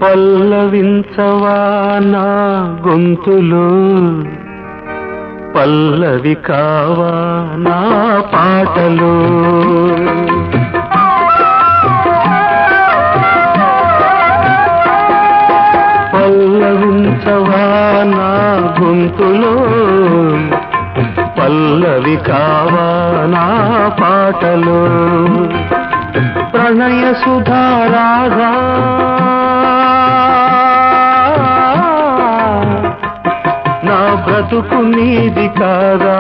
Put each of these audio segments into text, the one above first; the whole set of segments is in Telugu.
పల్లవించవా నా గొంతులో పల్లవి కావా నా పాటలో పల్లవించవా నా గొంతులో పల్లవి కావా నా పాటలో ప్రణయ సుధారాగా నా బ్రతుకు నీది కాదా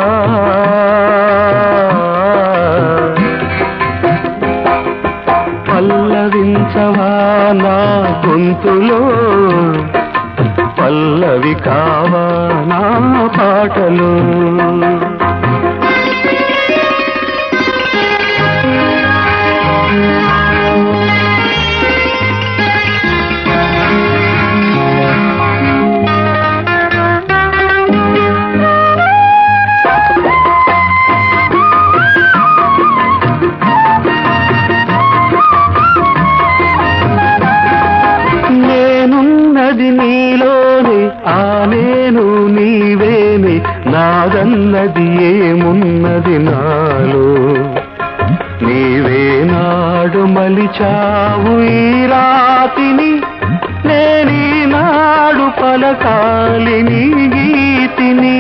పల్లవించవా నా గొంతులో పల్లవి కావా నా పాటలు నీలోని ఆ నేను నీవేని నాదన్నది ఏమున్నది నాలో నీవే నాడు మలిచావు ఈ రాతిని నేనీనాడు పలకాలి నీ గీతిని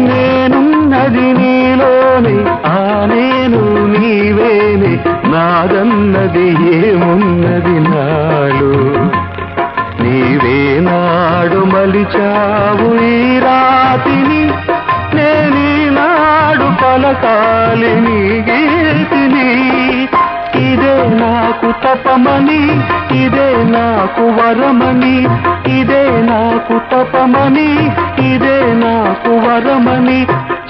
నేనున్నది నీలోని ఆ నేను నీవేని నాదన్నది ఏమున్నది నాలో నీవే నాడు మలిచావు ఈ రాతిని నేనీనాడు పలకాలి నీ గీతిని ఇదే నాకు తపమని ఇదే నాకు వరమని ఇదే నాకు తపమని ఇదే నాకు వరమని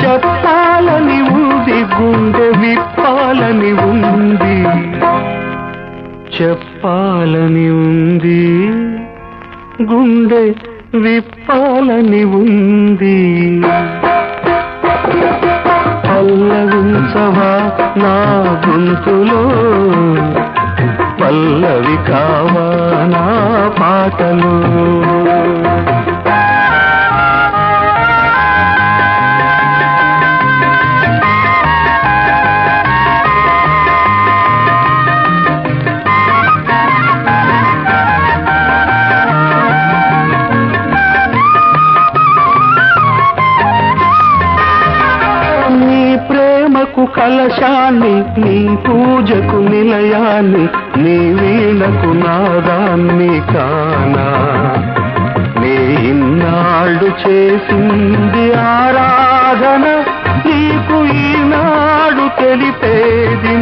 చెప్పాలని ఉంది గుండె విప్పాలని ఉంది చెప్పాలని ఉంది గుండె విప్పాలని ఉంది పల్లవించవా నా గొంతులో పల్లవి కావా నా పాటలు కలశాన్ని నీ పూజకు నిలయాన్ని నీ వీణకు నాదాన్ని కానా నీ ఇన్నాళ్ళు చేసింది ఆరాధన నీకు ఈనాడు తెలిపేది